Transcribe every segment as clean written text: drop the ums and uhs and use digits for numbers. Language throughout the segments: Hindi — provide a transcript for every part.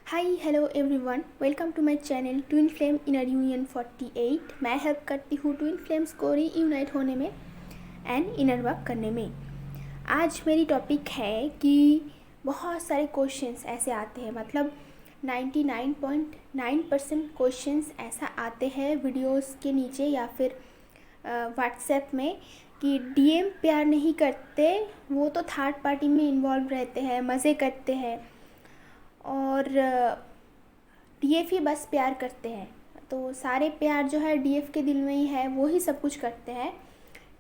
Hi hello everyone, welcome to my channel twin flame inner union 48। मैं हेल्प करती हूँ ट्विन फ्लेम्स को रीयूनाइट होने में एंड इनर वर्क करने में। आज मेरी टॉपिक है कि बहुत सारे क्वेश्चंस ऐसे आते हैं, मतलब 99.9% क्वेश्चंस ऐसा आते हैं वीडियोस के नीचे या फिर व्हाट्सएप में कि डीएम प्यार नहीं करते, वो तो थर्ड पार्टी में इन्वॉल्व रहते हैं, मज़े करते हैं और डीएफ ही बस प्यार करते हैं। तो सारे प्यार जो है डीएफ के दिल में ही है, वो ही सब कुछ करते हैं।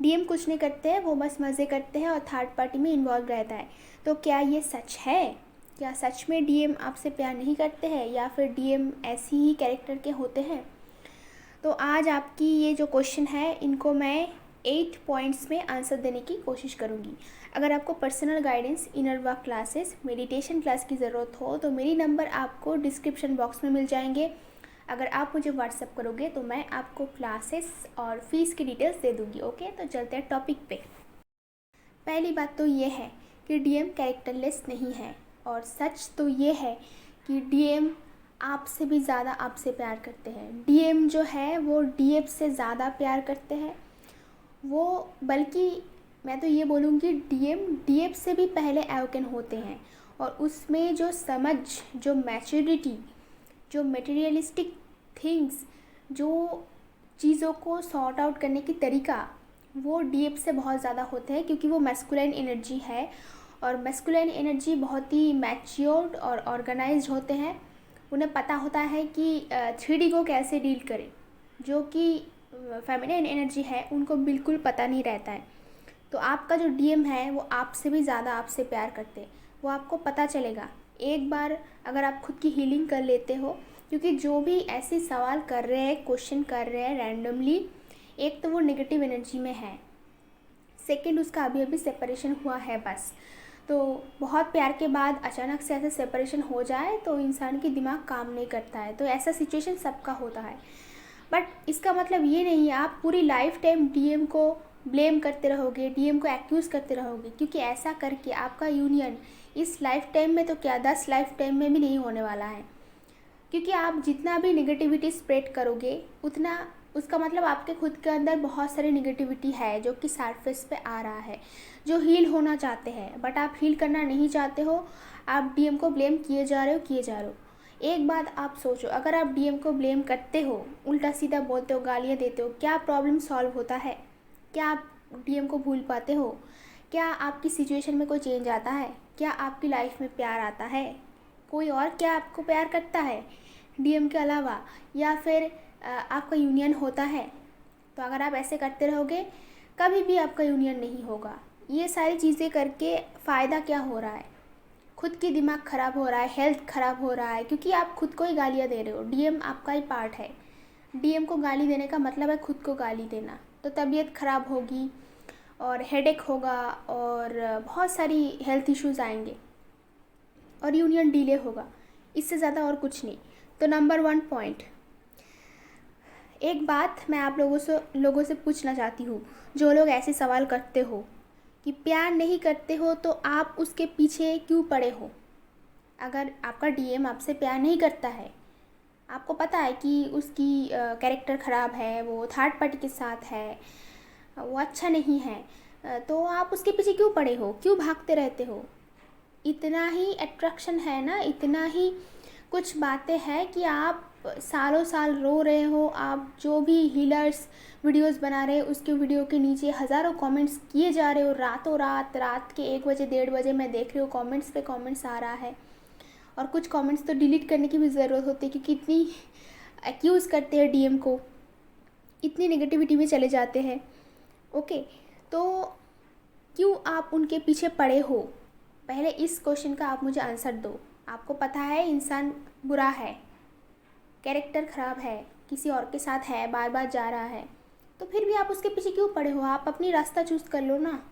डीएम कुछ नहीं करते हैं, वो बस मज़े करते हैं और थर्ड पार्टी में इन्वॉल्व रहता है। तो क्या ये सच है? क्या सच में डीएम आपसे प्यार नहीं करते हैं या फिर डीएम ऐसी ही कैरेक्टर के होते हैं? तो आज आपकी ये जो क्वेश्चन है, इनको मैं 8 पॉइंट्स में आंसर देने की कोशिश करूँगी। अगर आपको personal guidance, inner work classes, meditation class की ज़रूरत हो तो मेरी नंबर आपको डिस्क्रिप्शन बॉक्स में मिल जाएंगे। अगर आप मुझे व्हाट्सअप करोगे तो मैं आपको क्लासेस और फीस की डिटेल्स दे दूँगी। ओके, तो चलते हैं टॉपिक पे। पहली बात तो ये है कि डीएम कैरेक्टरलेस नहीं है, और सच तो ये है कि डीएम आपसे भी ज़्यादा आपसे प्यार करते हैं। डीएम जो है वो डीएफ से ज़्यादा प्यार करते हैं। वो बल्कि मैं तो ये बोलूँगी डीएम डीएफ से भी पहले अवेकन होते हैं, और उसमें जो समझ, जो मैच्योरिटी, जो मटेरियलिस्टिक थिंग्स, जो चीज़ों को सॉर्ट आउट करने की तरीका, वो डीएफ से बहुत ज़्यादा होते हैं, क्योंकि वो मैस्कुलाइन एनर्जी है और मैस्कुलाइन एनर्जी बहुत ही मैच्योर्ड और ऑर्गेनाइज्ड होते हैं। उन्हें पता होता है कि 3D को कैसे डील करें, जो कि फेमिनिन एनर्जी है उनको बिल्कुल पता नहीं रहता है। तो आपका जो डीएम है वो आपसे भी ज़्यादा आपसे प्यार करते हैं, वो आपको पता चलेगा एक बार अगर आप खुद की हीलिंग कर लेते हो। क्योंकि जो भी ऐसे सवाल कर रहे हैं, क्वेश्चन कर रहे हैं रैंडमली, एक तो वो नेगेटिव एनर्जी में है, सेकंड उसका अभी अभी सेपरेशन हुआ है बस। तो बहुत प्यार के बाद अचानक से ऐसे सेपरेशन हो जाए तो इंसान की दिमाग काम नहीं करता है। तो ऐसा सिचुएशन सबका होता है, बट इसका मतलब ये नहीं है आप पूरी लाइफ टाइम डीएम को ब्लेम करते रहोगे, डीएम को एक्यूज़ करते रहोगे, क्योंकि ऐसा करके आपका यूनियन इस लाइफ टाइम में तो क्या 10 लाइफ टाइम में भी नहीं होने वाला है। क्योंकि आप जितना भी निगेटिविटी स्प्रेड करोगे उतना उसका मतलब आपके खुद के अंदर बहुत सारी निगेटिविटी है जो कि सरफेस पे आ रहा है, जो हील होना चाहते हैं बट आप हील करना नहीं चाहते हो। आप डीएम को ब्लेम किए जा रहे हो। एक बात आप सोचो, अगर आप डीएम को ब्लेम करते हो, उल्टा सीधा बोलते हो, गालियाँ देते हो, क्या प्रॉब्लम सॉल्व होता है? क्या आप डीएम को भूल पाते हो? क्या आपकी सिचुएशन में कोई चेंज आता है? क्या आपकी लाइफ में प्यार आता है? कोई और क्या आपको प्यार करता है डीएम के अलावा, या फिर आपका यूनियन होता है? तो अगर आप ऐसे करते रहोगे कभी भी आपका यूनियन नहीं होगा। ये सारी चीज़ें करके फ़ायदा क्या हो रहा है? खुद की दिमाग ख़राब हो रहा है, हेल्थ ख़राब हो रहा है, क्योंकि आप खुद को ही गालियाँ दे रहे हो। डीएम आपका ही पार्ट है। डीएम को गाली देने का मतलब है खुद को गाली देना। तो तबीयत ख़राब होगी और हेडेक होगा और बहुत सारी हेल्थ इश्यूज़ आएंगे और यूनियन डिले होगा। इससे ज़्यादा और कुछ नहीं। तो नंबर 1 पॉइंट, एक बात मैं आप लोगों से पूछना चाहती हूँ, जो लोग ऐसे सवाल करते हो कि प्यार नहीं करते हो तो आप उसके पीछे क्यों पड़े हो? अगर आपका डीएम आपसे प्यार नहीं करता है, आपको पता है कि उसकी कैरेक्टर ख़राब है, वो थर्ड पार्टी के साथ है, वो अच्छा नहीं है, तो आप उसके पीछे क्यों पड़े हो? क्यों भागते रहते हो? इतना ही अट्रैक्शन है ना, इतना ही कुछ बातें हैं कि आप सालों साल रो रहे हो। आप जो भी हीलर्स वीडियोस बना रहे हैं उसके वीडियो के नीचे हज़ारों कमेंट्स किए जा रहे हो, रातों रात के 1 बजे 1:30 बजे मैं देख रही हूँ कमेंट्स पे कमेंट्स आ रहा है। और कुछ कमेंट्स तो डिलीट करने की भी ज़रूरत होती है, क्योंकि इतनी एक्यूज़ करते हैं डीएम को, इतनी नेगेटिविटी में चले जाते हैं। ओके, तो क्यों आप उनके पीछे पड़े हो? पहले इस क्वेश्चन का आप मुझे आंसर दो। आपको पता है इंसान बुरा है, कैरेक्टर ख़राब है, किसी और के साथ है, बार बार जा रहा है, तो फिर भी आप उसके पीछे क्यों पड़े हो? आप अपनी रास्ता चूज़ कर लो ना।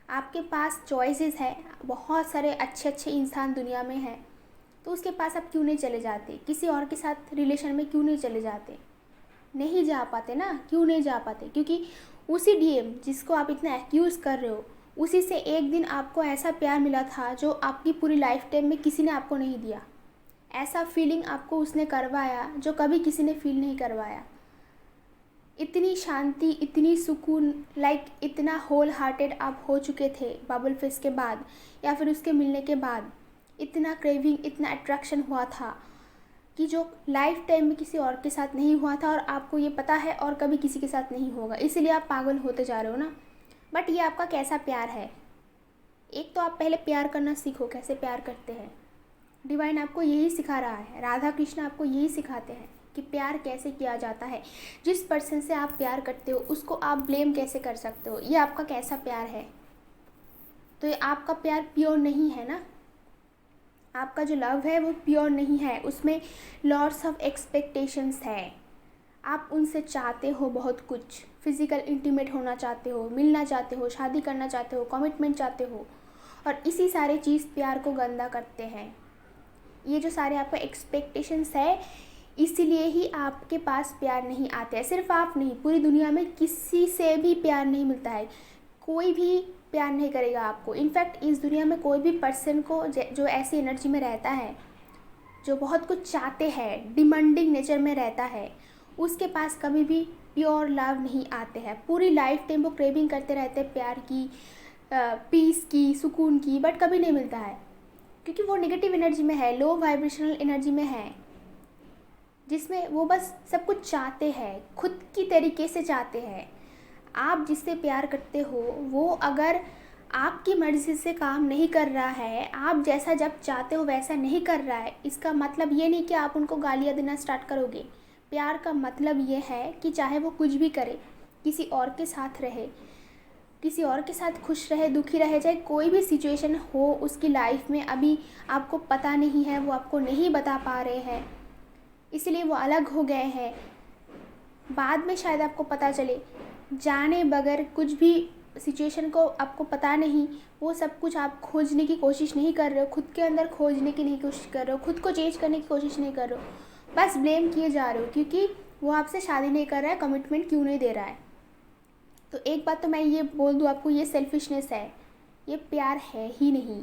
आपके पास चॉइसेस है, बहुत सारे अच्छे अच्छे इंसान दुनिया में हैं, तो उसके पास आप क्यों नहीं चले जाते? किसी और के साथ रिलेशन में क्यों नहीं चले जाते? नहीं जा पाते ना। क्यों नहीं जा पाते? क्योंकि उसी डीएम जिसको आप इतना एक्यूज़ कर रहे हो, उसी से एक दिन आपको ऐसा प्यार मिला था जो आपकी पूरी लाइफ टाइम में किसी ने आपको नहीं दिया। ऐसा फीलिंग आपको उसने करवाया जो कभी किसी ने फील नहीं करवाया। इतनी शांति, इतनी सुकून, लाइक इतना होल हार्टेड आप हो चुके थे बबल फेस के बाद या फिर उसके मिलने के बाद। इतना क्रेविंग, इतना अट्रैक्शन हुआ था कि जो लाइफ टाइम में किसी और के साथ नहीं हुआ था, और आपको ये पता है और कभी किसी के साथ नहीं होगा, इसीलिए आप पागल होते जा रहे हो ना। बट ये आपका कैसा प्यार है? एक तो आप पहले प्यार करना सीखो, कैसे प्यार करते हैं। डिवाइन आपको यही सिखा रहा है, राधा कृष्ण आपको यही सिखाते हैं कि प्यार कैसे किया जाता है। जिस पर्सन से आप प्यार करते हो उसको आप ब्लेम कैसे कर सकते हो? ये आपका कैसा प्यार है? तो ये आपका प्यार प्योर नहीं है ना। आपका जो लव है वो प्योर नहीं है, उसमें लॉट्स ऑफ एक्सपेक्टेशंस है। आप उनसे चाहते हो बहुत कुछ, फिज़िकल इंटीमेट होना चाहते हो, मिलना चाहते हो, शादी करना चाहते हो, कमिटमेंट चाहते हो, और इसी सारे चीज़ प्यार को गंदा करते हैं। ये जो सारे आपका एक्सपेक्टेशंस है, इसीलिए ही आपके पास प्यार नहीं आते हैं। सिर्फ आप नहीं, पूरी दुनिया में किसी से भी प्यार नहीं मिलता है। कोई भी प्यार नहीं करेगा आपको। इनफैक्ट इस दुनिया में कोई भी पर्सन को जो ऐसी एनर्जी में रहता है, जो बहुत कुछ चाहते हैं, डिमांडिंग नेचर में रहता है, उसके पास कभी भी प्योर लव नहीं आते हैं। पूरी लाइफ टाइम वो क्रेविंग करते रहते हैं प्यार की, पीस की, सुकून की, बट कभी नहीं मिलता है, क्योंकि वो नेगेटिव एनर्जी में है, लो वाइब्रेशनल एनर्जी में है, जिसमें वो बस सब कुछ चाहते हैं, खुद की तरीके से चाहते हैं। आप जिससे प्यार करते हो वो अगर आपकी मर्ज़ी से काम नहीं कर रहा है, आप जैसा जब चाहते हो वैसा नहीं कर रहा है, इसका मतलब ये नहीं कि आप उनको गालियाँ देना स्टार्ट करोगे। प्यार का मतलब ये है कि चाहे वो कुछ भी करे, किसी और के साथ रहे, किसी और के साथ खुश रहे, दुखी रहे, चाहे कोई भी सिचुएशन हो उसकी लाइफ में, अभी आपको पता नहीं है, वो आपको नहीं बता पा रहे हैं, इसलिए वो अलग हो गए हैं। बाद में शायद आपको पता चले, जाने बगैर कुछ भी सिचुएशन को आपको पता नहीं, वो सब कुछ आप खोजने की कोशिश नहीं कर रहे हो, खुद के अंदर खोजने की नहीं कोशिश कर रहे हो, खुद को चेंज करने की कोशिश नहीं कर रहे हो, बस ब्लेम किए जा रहे हो क्योंकि वो आपसे शादी नहीं कर रहा है, कमिटमेंट क्यों नहीं दे रहा है। तो एक बात तो मैं ये बोल दूँ आपको, ये सेल्फिशनेस है, ये प्यार है ही नहीं।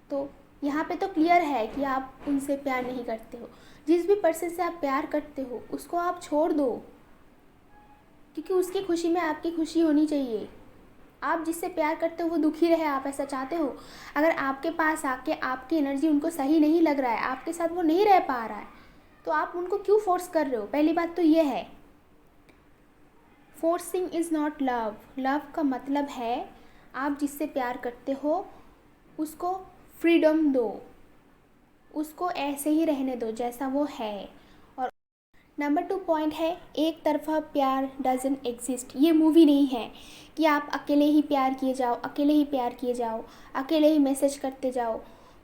तो यहाँ पे तो क्लियर है कि आप उनसे प्यार नहीं करते हो। जिस भी पर्सन से आप प्यार करते हो उसको आप छोड़ दो, क्योंकि उसकी खुशी में आपकी खुशी होनी चाहिए। आप जिससे प्यार करते हो वो दुखी रहे, आप ऐसा चाहते हो। अगर आपके पास आके आपकी एनर्जी उनको सही नहीं लग रहा है, आपके साथ वो नहीं रह पा रहा है, तो आप उनको क्यों फोर्स कर रहे हो? पहली बात तो ये है, forcing is not love. Love का मतलब है आप जिससे प्यार करते हो उसको फ्रीडम दो, उसको ऐसे ही रहने दो जैसा वो है। और नंबर 2 पॉइंट है, एक तरफा प्यार डजंट एग्जिस्ट। ये मूवी नहीं है कि आप अकेले ही प्यार किए जाओ, अकेले ही प्यार किए जाओ, अकेले ही मैसेज करते जाओ।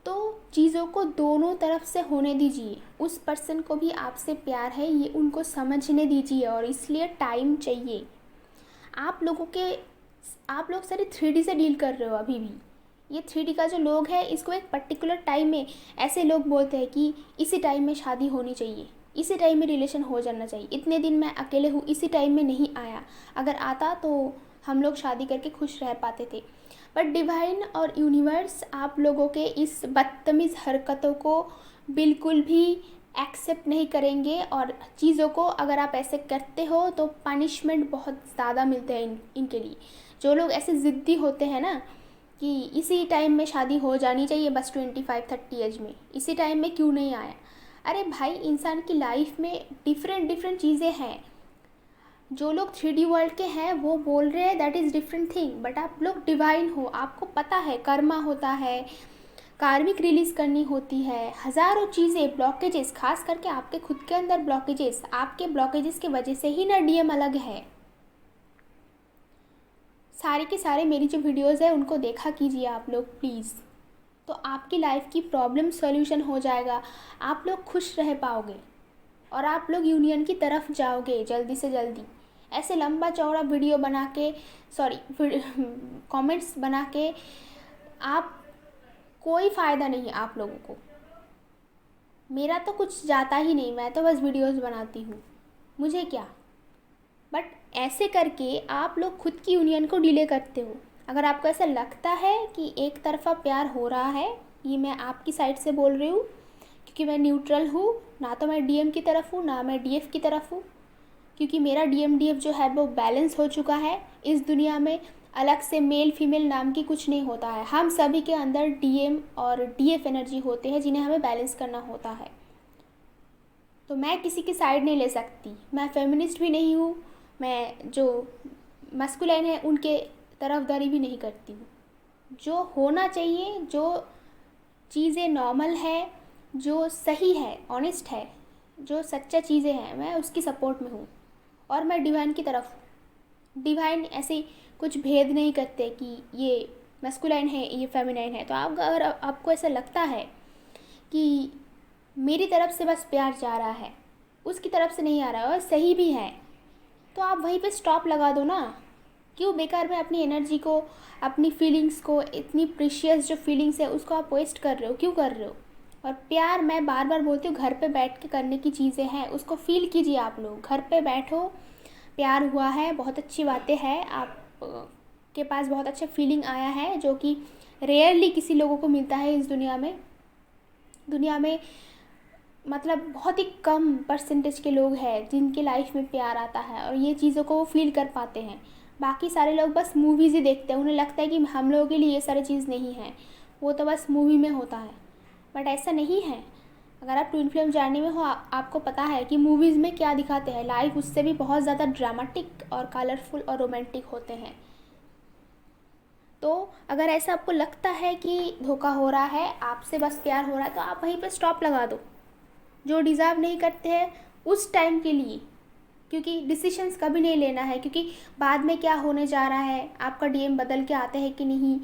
तो चीज़ों को दोनों तरफ से होने दीजिए। उस पर्सन को भी आपसे प्यार है, ये उनको समझने दीजिए, और इसलिए टाइम चाहिए। आप लोग सारे 3D से डील कर रहे हो अभी भी। ये 3D का जो लोग है, इसको एक पर्टिकुलर टाइम में, ऐसे लोग बोलते हैं कि इसी टाइम में शादी होनी चाहिए, इसी टाइम में रिलेशन हो जाना चाहिए, इतने दिन मैं अकेले हूँ, इसी टाइम में नहीं आया, अगर आता तो हम लोग शादी करके खुश रह पाते थे। बट डिवाइन और यूनिवर्स आप लोगों के इस बदतमीज़ हरकतों को बिल्कुल भी एक्सेप्ट नहीं करेंगे, और चीज़ों को अगर आप ऐसे करते हो तो पनिशमेंट बहुत ज़्यादा मिलते हैं इनके लिए। जो लोग ऐसे ज़िद्दी होते हैं ना कि इसी टाइम में शादी हो जानी चाहिए, बस 25-30 एज में, इसी टाइम में क्यों नहीं आया। अरे भाई, इंसान की लाइफ में डिफरेंट चीज़ें हैं। जो लोग 3D वर्ल्ड के हैं वो बोल रहे हैं that is different thing, but आप लोग डिवाइन हो, आपको पता है कर्मा होता है, कार्मिक रिलीज़ करनी होती है, हज़ारों चीज़ें, ब्लॉकेजेस, खास करके आपके खुद के अंदर ब्लॉकेजेस, आपके ब्लॉकेजेस की वजह से ही ना डीएम अलग है। सारे के सारे मेरी जो वीडियोज़ है उनको देखा कीजिए आप लोग प्लीज़, तो आपकी लाइफ की प्रॉब्लम सॉल्यूशन हो जाएगा, आप लोग खुश रह पाओगे और आप लोग यूनियन की तरफ जाओगे जल्दी से जल्दी। ऐसे लंबा चौड़ा वीडियो बना के, कमेंट्स बना के आप, कोई फ़ायदा नहीं है आप लोगों को। मेरा तो कुछ जाता ही नहीं, मैं तो बस वीडियोस बनाती हूँ, मुझे क्या। बट ऐसे करके आप लोग खुद की यूनियन को डिले करते हो। अगर आपको ऐसा लगता है कि एक तरफ़ा प्यार हो रहा है, ये मैं आपकी साइड से बोल रही हूँ, क्योंकि मैं न्यूट्रल हूँ, ना तो मैं डीएम की तरफ हूँ ना मैं डीएफ की तरफ हूँ, क्योंकि मेरा डीएम डीएफ जो है वो बैलेंस हो चुका है। इस दुनिया में अलग से मेल फीमेल नाम की कुछ नहीं होता है, हम सभी के अंदर डीएम और डीएफ एनर्जी होते हैं जिन्हें हमें बैलेंस करना होता है। तो मैं किसी की साइड नहीं ले सकती, मैं फेमिनिस्ट भी नहीं हूँ, मैं जो मस्कुलाइन है उनके तरफदारी भी नहीं करती हूँ। जो होना चाहिए, जो चीज़ें नॉर्मल है, जो सही है, ऑनेस्ट है, जो सच्चा चीज़ें हैं, मैं उसकी सपोर्ट में हूँ और मैं डिवाइन की तरफ हूँ। डिवाइन ऐसे कुछ भेद नहीं करते कि ये मस्कुलाइन है ये फेमिनाइन है। तो आप अगर आपको ऐसा लगता है कि मेरी तरफ से बस प्यार जा रहा है, उसकी तरफ से नहीं आ रहा है और सही भी है, तो आप वहीं पे स्टॉप लगा दो ना। क्यों बेकार में अपनी एनर्जी को, अपनी फीलिंग्स को, इतनी प्रीशियस जो फीलिंग्स है उसको आप वेस्ट कर रहे हो, क्यों कर रहे हो। और प्यार मैं बार बार बोलती हूँ घर पे बैठ के करने की चीज़ें हैं, उसको फील कीजिए। आप लोग घर पे बैठो, प्यार हुआ है, बहुत अच्छी बातें हैं, आप के पास बहुत अच्छा फीलिंग आया है जो कि रेयरली किसी लोगों को मिलता है इस दुनिया में। दुनिया में मतलब बहुत ही कम परसेंटेज के लोग हैं जिनके लाइफ में प्यार आता है और ये चीज़ों को वो फील कर पाते हैं। बाकी सारे लोग बस मूवीज़ ही देखते हैं, उन्हें लगता है कि हम लोगों के लिए ये सारी चीज़ नहीं है, वो तो बस मूवी में होता है। बट ऐसा नहीं है। अगर आप ट्विन फ्लेम जर्नी में हो, आपको पता है कि मूवीज़ में क्या दिखाते हैं, लाइफ उससे भी बहुत ज़्यादा ड्रामेटिक और कलरफुल और रोमांटिक होते हैं। तो अगर ऐसा आपको लगता है कि धोखा हो रहा है, आपसे बस प्यार हो रहा है, तो आप वहीं पर स्टॉप लगा दो। जो डिज़र्व नहीं करते हैं उस टाइम के लिए, क्योंकि डिसीशंस कभी नहीं लेना है, क्योंकि बाद में क्या होने जा रहा है, आपका डीएम बदल के आते हैं कि नहीं,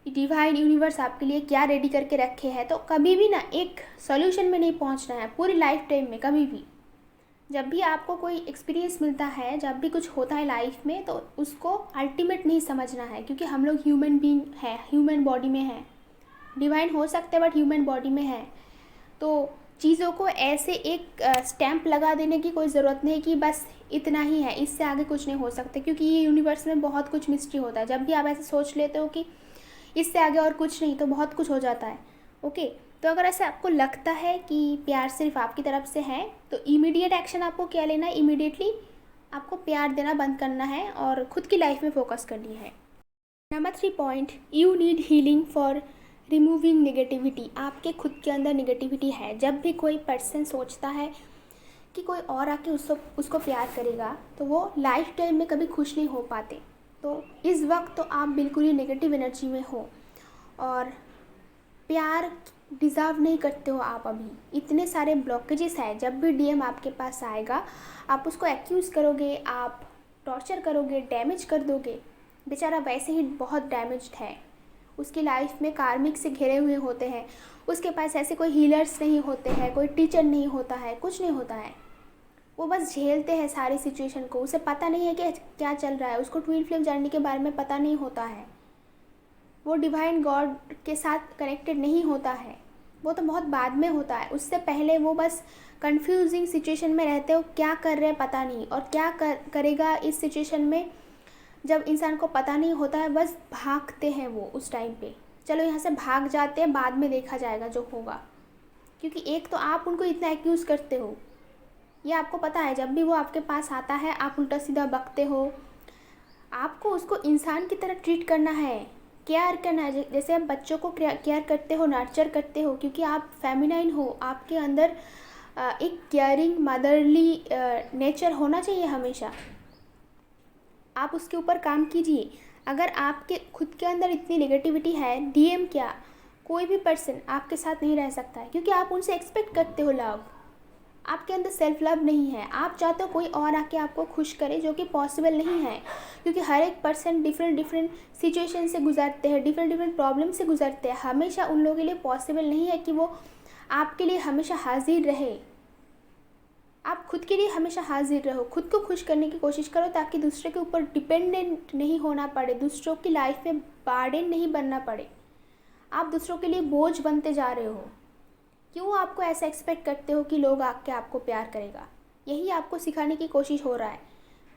डिवाइन यूनिवर्स आपके लिए क्या रेडी करके रखे हैं। तो कभी भी ना एक सॉल्यूशन में नहीं पहुंचना है पूरी लाइफ टाइम में। कभी भी जब भी आपको कोई एक्सपीरियंस मिलता है, जब भी कुछ होता है लाइफ में, तो उसको अल्टीमेट नहीं समझना है, क्योंकि हम लोग ह्यूमन बीइंग है, ह्यूमन बॉडी में है। डिवाइन हो सकते हैं बट ह्यूमन बॉडी में है। तो चीज़ों को ऐसे एक स्टैंप लगा देने की कोई ज़रूरत नहीं कि बस इतना ही है, इससे आगे कुछ नहीं हो सकता, क्योंकि ये यूनिवर्स में बहुत कुछ मिस्ट्री होता है। जब भी आप ऐसे सोच लेते हो कि इससे आगे और कुछ नहीं, तो बहुत कुछ हो जाता है। ओके, तो अगर ऐसे आपको लगता है कि प्यार सिर्फ आपकी तरफ से है, तो इमीडिएट एक्शन आपको क्या लेना है, इमीडिएटली आपको प्यार देना बंद करना है और ख़ुद की लाइफ में फोकस करनी है। Number 3 point, you need healing for removing negativity. आपके खुद के अंदर नेगेटिविटी है। जब भी कोई पर्सन सोचता है कि कोई और आके उसको प्यार करेगा, तो वो लाइफ टाइम में कभी खुश नहीं हो पाते। तो इस वक्त तो आप बिल्कुल ही नेगेटिव एनर्जी में हो और प्यार डिज़र्व नहीं करते हो आप। अभी इतने सारे ब्लॉकेजेस हैं। जब भी डीएम आपके पास आएगा, आप उसको एक्यूज़ करोगे, आप टॉर्चर करोगे, डैमेज कर दोगे। बेचारा वैसे ही बहुत डैमेज्ड है, उसकी लाइफ में कार्मिक से घिरे हुए होते हैं, उसके पास ऐसे कोई हीलर्स नहीं होते हैं, कोई टीचर नहीं होता है, कुछ नहीं होता है। वो बस झेलते हैं सारी सिचुएशन को। उसे पता नहीं है कि क्या चल रहा है, उसको ट्विन फ्लेम जर्नी के बारे में पता नहीं होता है, वो डिवाइन गॉड के साथ कनेक्टेड नहीं होता है, वो तो बहुत बाद में होता है। उससे पहले वो बस कंफ्यूजिंग सिचुएशन में रहते हो, क्या कर रहे हैं पता नहीं, और क्या करेगा इस सिचुएशन में जब इंसान को पता नहीं होता है, बस भागते हैं वो उस टाइम पे। चलो यहाँ से भाग जाते हैं, बाद में देखा जाएगा जो होगा। क्योंकि एक तो आप उनको इतना एक्यूज़ करते हो, ये आपको पता है। जब भी वो आपके पास आता है, आप उल्टा सीधा बकते हो। आपको उसको इंसान की तरह ट्रीट करना है, केयर करना है, जैसे आप बच्चों को केयर करते हो, नर्चर करते हो, क्योंकि आप फेमिनाइन हो। आपके अंदर एक केयरिंग मदरली नेचर होना चाहिए हमेशा। आप उसके ऊपर काम कीजिए। अगर आपके खुद के अंदर इतनी नेगेटिविटी है, डीएम क्या, कोई भी पर्सन आपके साथ नहीं रह सकता है, क्योंकि आप उनसे एक्सपेक्ट करते हो लव। आपके अंदर सेल्फ लव नहीं है। आप चाहते हो कोई और आके आपको खुश करे, जो कि पॉसिबल नहीं है, क्योंकि हर एक पर्सन डिफरेंट सिचुएशन से गुजरते हैं, डिफरेंट प्रॉब्लम से गुजरते हैं। हमेशा उन लोगों के लिए पॉसिबल नहीं है कि वो आपके लिए हमेशा हाजिर रहे। आप खुद के लिए हमेशा हाजिर रहो, खुद को खुश करने की कोशिश करो, ताकि दूसरे के ऊपर डिपेंडेंट नहीं होना पड़े, दूसरों की लाइफ में बार्डन नहीं बनना पड़े। आप दूसरों के लिए बोझ बनते जा रहे हो। क्यों आपको ऐसा एक्सपेक्ट करते हो कि लोग आके आपको प्यार करेगा? यही आपको सिखाने की कोशिश हो रहा है।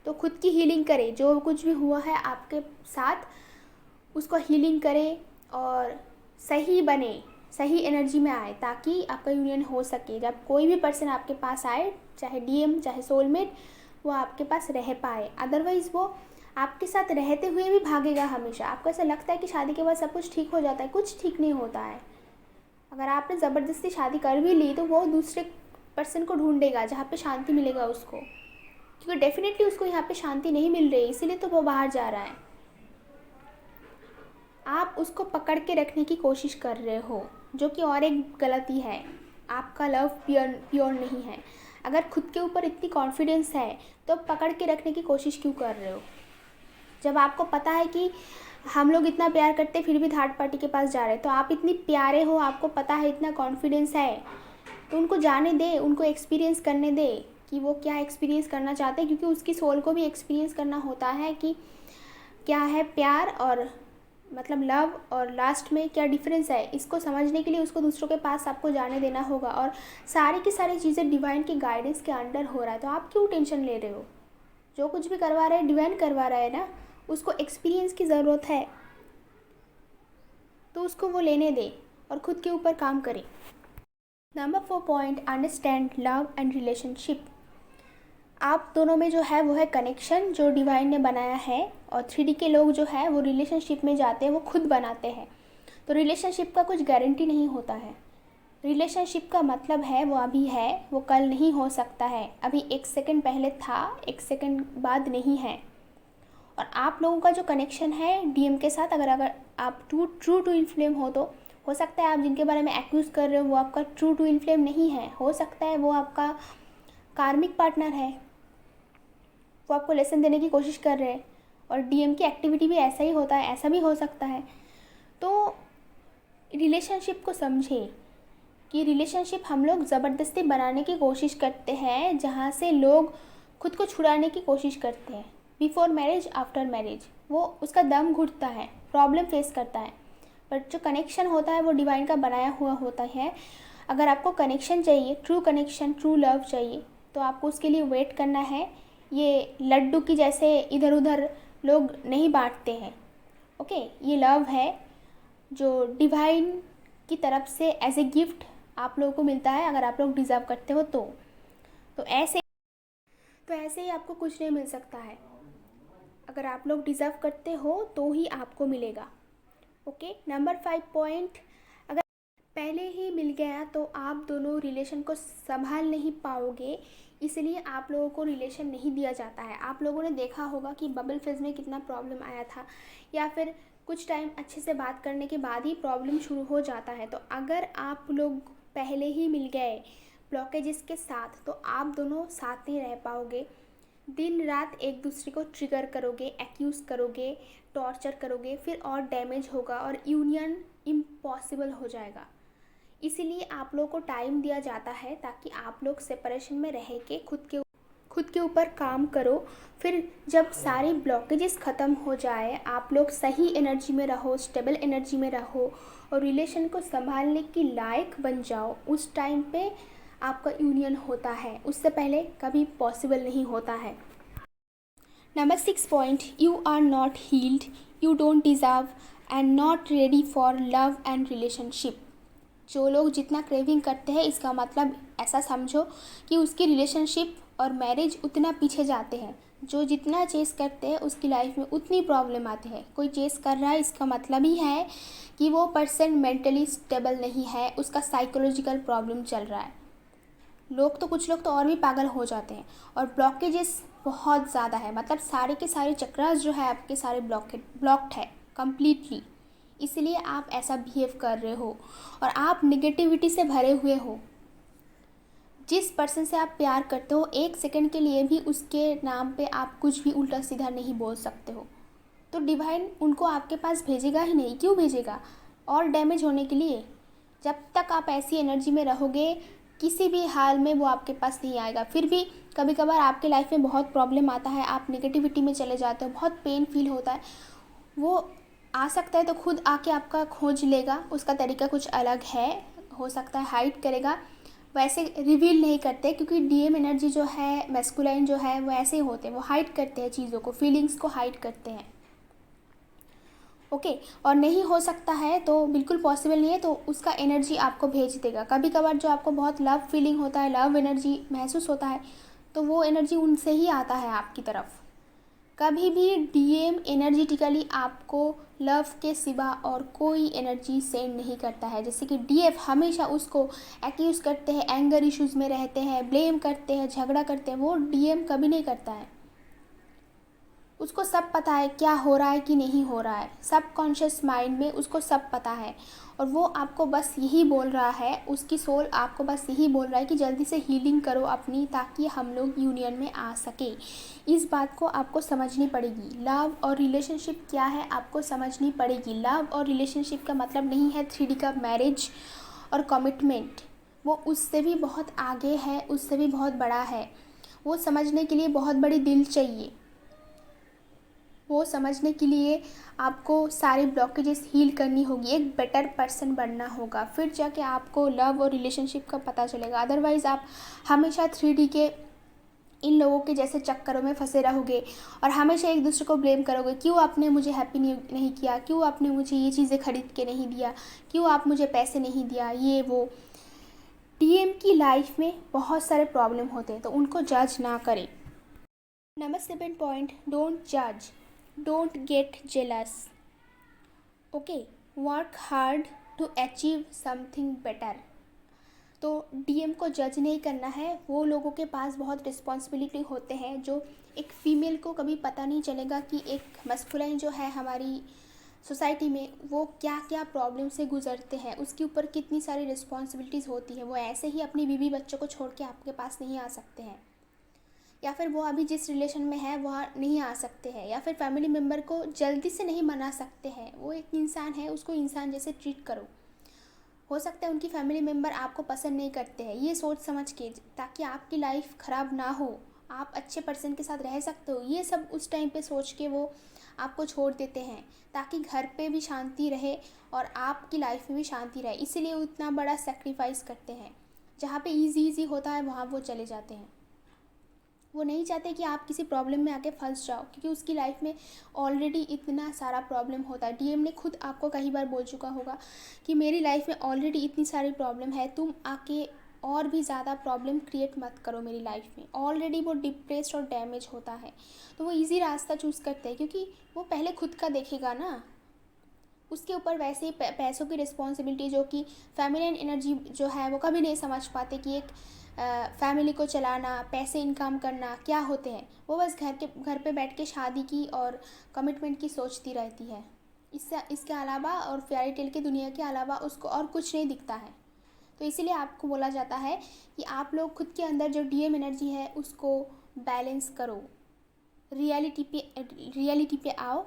तो खुद की हीलिंग करें, जो कुछ भी हुआ है आपके साथ उसको हीलिंग करें और सही बने। सही एनर्जी में आए, ताकि आपका यूनियन हो सके। जब कोई भी पर्सन आपके पास आए, चाहे डीएम चाहे सोलमेट, वो आपके पास रह पाए। अदरवाइज़ वो आपके साथ रहते हुए भी भागेगा हमेशा। आपको ऐसा लगता है कि शादी के बाद सब कुछ ठीक हो जाता है, कुछ ठीक नहीं होता है। अगर आपने ज़बरदस्ती शादी कर भी ली तो वो दूसरे पर्सन को ढूंढेगा जहाँ पे शांति मिलेगा उसको, क्योंकि डेफिनेटली उसको यहाँ पे शांति नहीं मिल रही, इसीलिए तो वो बाहर जा रहा है। आप उसको पकड़ के रखने की कोशिश कर रहे हो, जो कि और एक गलती है। आपका लव प्योर नहीं है। अगर खुद के ऊपर इतनी कॉन्फिडेंस है तो पकड़ के रखने की कोशिश क्यों कर रहे हो? जब आपको पता है कि हम लोग इतना प्यार करते फिर भी थर्ड पार्टी के पास जा रहे हैं, तो आप इतनी प्यारे हो, आपको पता है, इतना कॉन्फिडेंस है, तो उनको जाने दे, उनको एक्सपीरियंस करने दे कि वो क्या एक्सपीरियंस करना चाहते हैं, क्योंकि उसकी सोल को भी एक्सपीरियंस करना होता है कि क्या है प्यार और मतलब लव, और लास्ट में क्या डिफरेंस है। इसको समझने के लिए उसको दूसरों के पास आपको जाने देना होगा। और सारी की सारी चीज़ें डिवाइन के गाइडेंस के अंडर हो रहा है, तो आप क्यों टेंशन ले रहे हो? जो कुछ भी करवा रहे हैं डिवाइन करवा रहा है ना, उसको एक्सपीरियंस की ज़रूरत है, तो उसको वो लेने दे और ख़ुद के ऊपर काम करे। Number 4 point, understand love and relationship. आप दोनों में जो है वो है कनेक्शन, जो डिवाइन ने बनाया है। और 3D के लोग जो है वो रिलेशनशिप में जाते हैं, वो खुद बनाते हैं। तो रिलेशनशिप का कुछ गारंटी नहीं होता है। रिलेशनशिप का मतलब है वो अभी है, वो कल नहीं हो सकता है। अभी 1 सेकंड पहले था, 1 सेकंड बाद नहीं है। और आप लोगों का जो कनेक्शन है डीएम के साथ, अगर आप ट्रू ट्विन फ्लेम हो सकता है आप जिनके बारे में एक्यूज़ कर रहे हो वो आपका ट्रू ट्विन फ्लेम नहीं है। हो सकता है वो आपका कार्मिक पार्टनर है, वो आपको लेसन देने की कोशिश कर रहे हैं। और डीएम की एक्टिविटी भी ऐसा ही होता है, ऐसा भी हो सकता है। तो रिलेशनशिप को समझें कि रिलेशनशिप हम लोग ज़बरदस्ती बनाने की कोशिश करते हैं, जहाँ से लोग खुद को छुड़ाने की कोशिश करते हैं। बिफोर मैरिज, आफ्टर मैरिज वो उसका दम घुटता है, प्रॉब्लम फेस करता है। बट जो कनेक्शन होता है वो डिवाइन का बनाया हुआ होता है। अगर आपको कनेक्शन चाहिए, ट्रू कनेक्शन, ट्रू लव चाहिए, तो आपको उसके लिए वेट करना है। ये लड्डू की जैसे इधर उधर लोग नहीं बांटते हैं, ओके। ये लव है जो डिवाइन की तरफ से एज ए गिफ्ट आप लोगों को मिलता है, अगर आप लोग डिज़र्व करते हो तो ऐसे ही आपको कुछ नहीं मिल सकता है। अगर आप लोग डिज़र्व करते हो तो ही आपको मिलेगा, ओके। नंबर 5 पॉइंट, अगर पहले ही मिल गया तो आप दोनों रिलेशन को संभाल नहीं पाओगे, इसलिए आप लोगों को रिलेशन नहीं दिया जाता है। आप लोगों ने देखा होगा कि बबल फेज में कितना प्रॉब्लम आया था, या फिर कुछ टाइम अच्छे से बात करने के बाद ही प्रॉब्लम शुरू हो जाता है। तो अगर आप लोग पहले ही मिल गए ब्लॉकेजेस के साथ, तो आप दोनों साथ नहीं रह पाओगे। दिन रात एक दूसरे को ट्रिगर करोगे, एक्यूज़ करोगे, टॉर्चर करोगे, फिर और डैमेज होगा और यूनियन इम्पॉसिबल हो जाएगा। इसीलिए आप लोगों को टाइम दिया जाता है, ताकि आप लोग सेपरेशन में रह के खुद के ऊपर काम करो। फिर जब सारी ब्लॉकेजेस ख़त्म हो जाए, आप लोग सही एनर्जी में रहो, स्टेबल एनर्जी में रहो और रिलेशन को संभालने की लायक बन जाओ, उस टाइम पे आपका यूनियन होता है। उससे पहले कभी पॉसिबल नहीं होता है। Number 6 point, you are not healed, you don't deserve and not ready for love and relationship. जो लोग जितना क्रेविंग करते हैं, इसका मतलब ऐसा समझो कि उसकी रिलेशनशिप और मैरिज उतना पीछे जाते हैं। जो जितना चेस करते हैं उसकी लाइफ में उतनी प्रॉब्लम आती है। कोई चेस कर रहा है, इसका मतलब ही है कि वो पर्सन मेंटली स्टेबल नहीं है, उसका साइकोलॉजिकल प्रॉब्लम चल रहा है। कुछ लोग तो और भी पागल हो जाते हैं। और ब्लॉकेजेस बहुत ज़्यादा है, मतलब सारे के सारे चक्रास जो है आपके सारे ब्लॉक्ड है कम्प्लीटली। इसलिए आप ऐसा बिहेव कर रहे हो और आप निगेटिविटी से भरे हुए हो। जिस पर्सन से आप प्यार करते हो, 1 सेकंड के लिए भी उसके नाम पे आप कुछ भी उल्टा सीधा नहीं बोल सकते हो, तो डिवाइन उनको आपके पास भेजेगा ही नहीं। क्यों भेजेगा? और डैमेज होने के लिए। जब तक आप ऐसी एनर्जी में रहोगे, किसी भी हाल में वो आपके पास नहीं आएगा। फिर भी कभी कभार आपके लाइफ में बहुत प्रॉब्लम आता है, आप नेगेटिविटी में चले जाते हो, बहुत पेन फील होता है, वो आ सकता है तो खुद आके आपका खोज लेगा। उसका तरीका कुछ अलग है, हो सकता है हाइड करेगा, वैसे रिवील नहीं करते, क्योंकि डीएम एनर्जी जो है, मैस्कुलाइन जो है, वो ऐसे ही होते हैं, वो हाइड करते हैं चीज़ों को, फीलिंग्स को हाइड करते हैं। ओके। और नहीं हो सकता है तो बिल्कुल पॉसिबल नहीं है, तो उसका एनर्जी आपको भेज देगा। कभी कभार जो आपको बहुत लव फीलिंग होता है, लव एनर्जी महसूस होता है, तो वो एनर्जी उनसे ही आता है आपकी तरफ। कभी भी डीएम एनर्जेटिकली आपको लव के सिवा और कोई एनर्जी सेंड नहीं करता है। जैसे कि डीएफ हमेशा उसको एक्यूज़ करते हैं, एंगर इश्यूज़ में रहते हैं, ब्लेम करते हैं, झगड़ा करते हैं, वो डीएम कभी नहीं करता है। उसको सब पता है क्या हो रहा है कि नहीं हो रहा है, सब कॉन्शियस माइंड में उसको सब पता है। और वो आपको बस यही बोल रहा है, उसकी सोल आपको बस यही बोल रहा है कि जल्दी से हीलिंग करो अपनी, ताकि हम लोग यूनियन में आ सके। इस बात को आपको समझनी पड़ेगी। लव और रिलेशनशिप क्या है आपको समझनी पड़ेगी। लव और रिलेशनशिप का मतलब नहीं है 3D का मैरिज और कमिटमेंट। वो उससे भी बहुत आगे है, उससे भी बहुत बड़ा है। वो समझने के लिए बहुत बड़ी दिल चाहिए। वो समझने के लिए आपको सारे ब्लॉकेजेस हील करनी होगी, एक बेटर पर्सन बनना होगा, फिर जाके आपको लव और रिलेशनशिप का पता चलेगा। अदरवाइज़ आप हमेशा 3D के इन लोगों के जैसे चक्करों में फंसे रहोगे और हमेशा एक दूसरे को ब्लेम करोगे। क्यों आपने मुझे हैप्पी नहीं किया, क्यों आपने मुझे ये चीज़ें खरीद के नहीं दिया, क्यों आप मुझे पैसे नहीं दिया, ये वो। डीएम की लाइफ में बहुत सारे प्रॉब्लम होते हैं, तो उनको जज ना करें। नंबर 7 पॉइंट, डोंट जज, don't get jealous. Okay, work hard to achieve something better. तो डीएम को जज नहीं करना है। वो लोगों के पास बहुत रिस्पॉन्सिबिलिटी होते हैं, जो एक फ़ीमेल को कभी पता नहीं चलेगा कि एक मस्कुलाइन जो है हमारी सोसाइटी में, वो क्या क्या प्रॉब्लम से गुजरते हैं, उसके ऊपर कितनी सारी रिस्पॉन्सिबिलिटीज़ होती है। वो ऐसे ही अपनी बीवी बच्चों को छोड़ के आपके पास नहीं आ सकते हैं, या फिर वो अभी जिस रिलेशन में है वहाँ नहीं आ सकते हैं, या फिर फैमिली मेम्बर को जल्दी से नहीं मना सकते हैं। वो एक इंसान है, उसको इंसान जैसे ट्रीट करो। हो सकता है उनकी फैमिली मेम्बर आपको पसंद नहीं करते हैं, ये सोच समझ के, ताकि आपकी लाइफ ख़राब ना हो, आप अच्छे पर्सन के साथ रह सकते हो, ये सब उस टाइम पे सोच के वो आपको छोड़ देते हैं, ताकि घर पे भी शांति रहे और आपकी लाइफ में भी शांति रहे। इसीलिए वो इतना बड़ा सेक्रीफाइस करते हैं। जहाँ पे इजी होता है वहाँ वो चले जाते हैं। वो नहीं चाहते कि आप किसी प्रॉब्लम में आके फंस जाओ, क्योंकि उसकी लाइफ में ऑलरेडी इतना सारा प्रॉब्लम होता है। डीएम ने खुद आपको कई बार बोल चुका होगा कि मेरी लाइफ में ऑलरेडी इतनी सारी प्रॉब्लम है, तुम आके और भी ज़्यादा प्रॉब्लम क्रिएट मत करो मेरी लाइफ में। ऑलरेडी वो डिप्रेस्ड और डैमेज होता है, तो वो ईजी रास्ता चूज़ करते हैं, क्योंकि वो पहले खुद का देखेगा ना। उसके ऊपर वैसे ही पैसों की रिस्पॉन्सिबिलिटी, जो कि फेमिनिन एनर्जी जो है वो कभी नहीं समझ पाते कि एक फैमिली को चलाना, पैसे इनकम करना क्या होते हैं। वो बस घर पे बैठ के शादी की और कमिटमेंट की सोचती रहती है। इसके अलावा और फेयरी टेल की दुनिया के अलावा उसको और कुछ नहीं दिखता है। तो इसीलिए आपको बोला जाता है कि आप लोग खुद के अंदर जो डीएम एनर्जी है उसको बैलेंस करो, रियलिटी पे आओ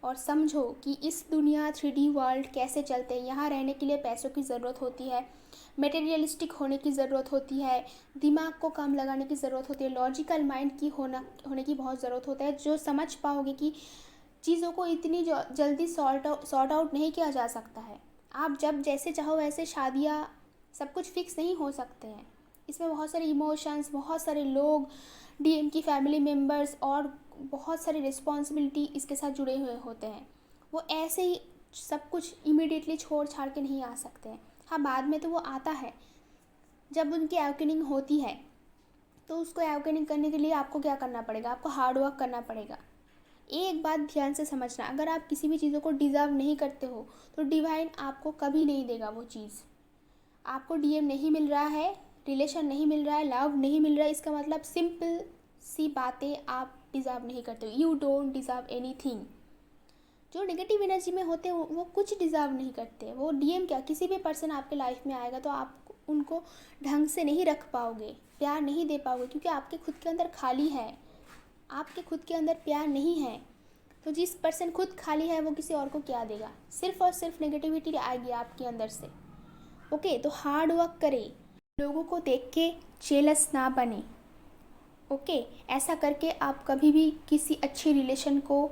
और समझो कि इस दुनिया 3D वर्ल्ड कैसे चलते हैं। यहाँ रहने के लिए पैसों की ज़रूरत होती है, मटेरियलिस्टिक होने की ज़रूरत होती है, दिमाग को काम लगाने की ज़रूरत होती है, लॉजिकल माइंड की होने की बहुत ज़रूरत होता है, जो समझ पाओगे कि चीज़ों को इतनी जल्दी सॉर्ट आउट नहीं किया जा सकता है। आप जब जैसे चाहो वैसे शादियाँ सब कुछ फिक्स नहीं हो सकते हैं। इसमें बहुत सारे इमोशंस, बहुत सारे लोग, डीएम की फैमिली मेम्बर्स और बहुत सारी रिस्पॉन्सिबिलिटी इसके साथ जुड़े हुए होते हैं। वो ऐसे ही सब कुछ इमीडिएटली छोड़ छाड़ के नहीं आ सकते हैं। हाँ, बाद में तो वो आता है जब उनकी अवेकनिंग होती है। तो उसको अवेकनिंग करने के लिए आपको क्या करना पड़ेगा, आपको हार्ड वर्क करना पड़ेगा। एक बात ध्यान से समझना, अगर आप किसी भी चीज़ों को डिज़र्व नहीं करते हो तो डिवाइन आपको कभी नहीं देगा वो चीज़। आपको डीएम नहीं मिल रहा है, रिलेशन नहीं मिल रहा है, लव नहीं मिल रहा है, इसका मतलब सिंपल सी बातें, आप डिज़र्व नहीं करते हो। You don't deserve anything. जो नेगेटिव एनर्जी में होते हैं वो कुछ डिज़र्व नहीं करते। वो डीएम क्या, किसी भी पर्सन आपके लाइफ में आएगा तो आप उनको ढंग से नहीं रख पाओगे, प्यार नहीं दे पाओगे, क्योंकि आपके खुद के अंदर खाली है, आपके खुद के अंदर प्यार नहीं है। तो जिस पर्सन खुद खाली है वो किसी और को क्या देगा, सिर्फ और सिर्फ नेगेटिविटी आएगी आपके अंदर से। ओके, तो हार्ड वर्क करें, लोगों को देख के जेलस ना बने। ओके, ऐसा करके आप कभी भी किसी अच्छी रिलेशन को,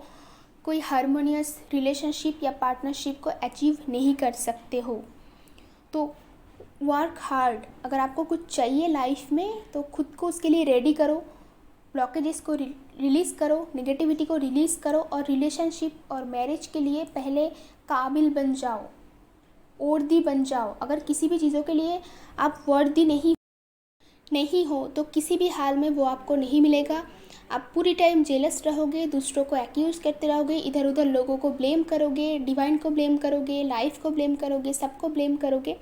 कोई हारमोनियस रिलेशनशिप या पार्टनरशिप को अचीव नहीं कर सकते हो। तो वर्क हार्ड, अगर आपको कुछ चाहिए लाइफ में तो खुद को उसके लिए रेडी करो, ब्लॉकेजेस को रिलीज़ करो, नेगेटिविटी को रिलीज़ करो और रिलेशनशिप और मैरिज के लिए पहले काबिल बन जाओ, वर्दी बन जाओ। अगर किसी भी चीज़ों के लिए आप वर्दी नहीं हो तो किसी भी हाल में वो आपको नहीं मिलेगा। आप पूरी टाइम जेलस रहोगे, दूसरों को एक्यूज़ करते रहोगे, इधर उधर लोगों को ब्लेम करोगे, डिवाइन को ब्लेम करोगे, लाइफ को ब्लेम करोगे, सबको ब्लेम करोगे,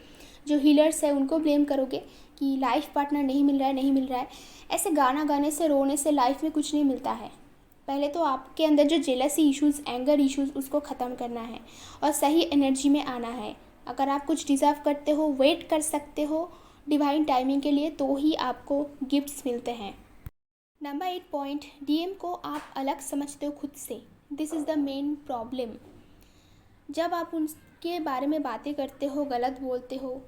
जो हीलर्स है उनको ब्लेम करोगे कि लाइफ पार्टनर नहीं मिल रहा है, नहीं मिल रहा है। ऐसे गाना गाने से, रोने से लाइफ में कुछ नहीं मिलता है। पहले तो आपके अंदर जो जेलसी इश्यूज़, एंगर इश्यूज़, उसको ख़त्म करना है और सही एनर्जी में आना है। अगर आप कुछ डिज़र्व करते हो, वेट कर सकते हो डिवाइन टाइमिंग के लिए, तो ही आपको गिफ्ट्स मिलते हैं। नंबर 8 पॉइंट, डीएम को आप अलग समझते हो खुद से। This is the main problem. जब आप उनके बारे में बातें करते हो, गलत बोलते हो,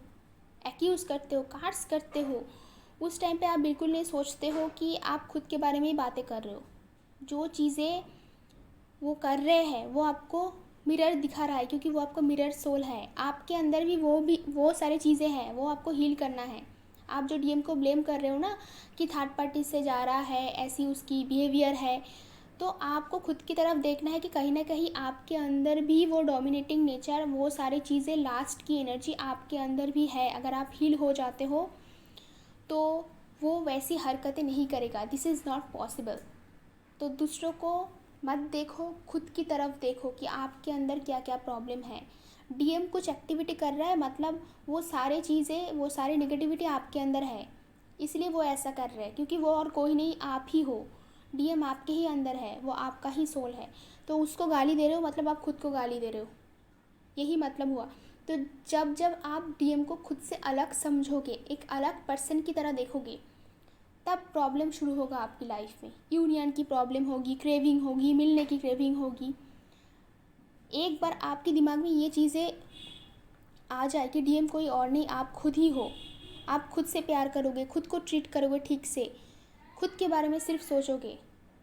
एक्यूज़ करते हो, कार्ड्स करते हो, उस टाइम पे आप बिल्कुल नहीं सोचते हो कि आप खुद के बारे में ही बातें कर रहे हो। जो चीज़ें वो कर रहे हैं वो आपको मिरर दिखा रहा है, क्योंकि वो आपको मिरर सोल है। आपके अंदर भी वो सारी चीज़ें हैं, वो आपको हील करना है। आप जो डीएम को ब्लेम कर रहे हो ना कि थर्ड पार्टी से जा रहा है, ऐसी उसकी बिहेवियर है, तो आपको खुद की तरफ देखना है कि कहीं ना कहीं आपके अंदर भी वो डोमिनेटिंग नेचर, वो सारी चीज़ें, लास्ट की एनर्जी आपके अंदर भी है। अगर आप हील हो जाते हो तो वो वैसी हरकतें नहीं करेगा। This is not possible. तो दूसरों को मत देखो, खुद की तरफ देखो कि आपके अंदर क्या क्या प्रॉब्लम है। डीएम कुछ एक्टिविटी कर रहा है, मतलब वो सारी चीज़ें, वो सारी नेगेटिविटी आपके अंदर है, इसलिए वो ऐसा कर रहे हैं, क्योंकि वो और कोई नहीं, आप ही हो। डीएम आपके ही अंदर है, वो आपका ही सोल है। तो उसको गाली दे रहे हो मतलब आप खुद को गाली दे रहे हो, यही मतलब हुआ। तो जब जब आप डीएम को खुद से अलग समझोगे, एक अलग पर्सन की तरह देखोगे, तब प्रॉब्लम शुरू होगा आपकी लाइफ में। यूनियन की प्रॉब्लम होगी, क्रेविंग होगी, मिलने की क्रेविंग होगी। एक बार आपके दिमाग में ये चीज़ें आ जाए कि डीएम कोई और नहीं, आप खुद ही हो, आप खुद से प्यार करोगे, खुद को ट्रीट करोगे ठीक से, खुद के बारे में सिर्फ सोचोगे,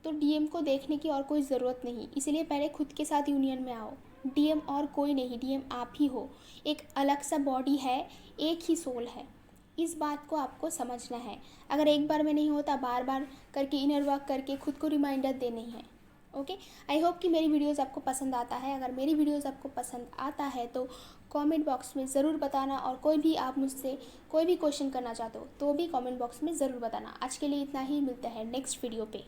तो डीएम को देखने की और कोई ज़रूरत नहीं। इसलिए पहले खुद के साथ यूनियन में आओ। डीएम और कोई नहीं, डीएम आप ही हो। एक अलग सा बॉडी है, एक ही सोल है। इस बात को आपको समझना है। अगर एक बार में नहीं होता, बार बार करके इनर वर्क करके खुद को रिमाइंडर देनी है। ओके, आई होप कि मेरी वीडियोस आपको पसंद आता है। अगर मेरी वीडियोस आपको पसंद आता है तो कमेंट बॉक्स में ज़रूर बताना, और कोई भी आप मुझसे कोई भी क्वेश्चन करना चाहते हो तो भी कमेंट बॉक्स में ज़रूर बताना। आज के लिए इतना ही, मिलता है नेक्स्ट वीडियो पे।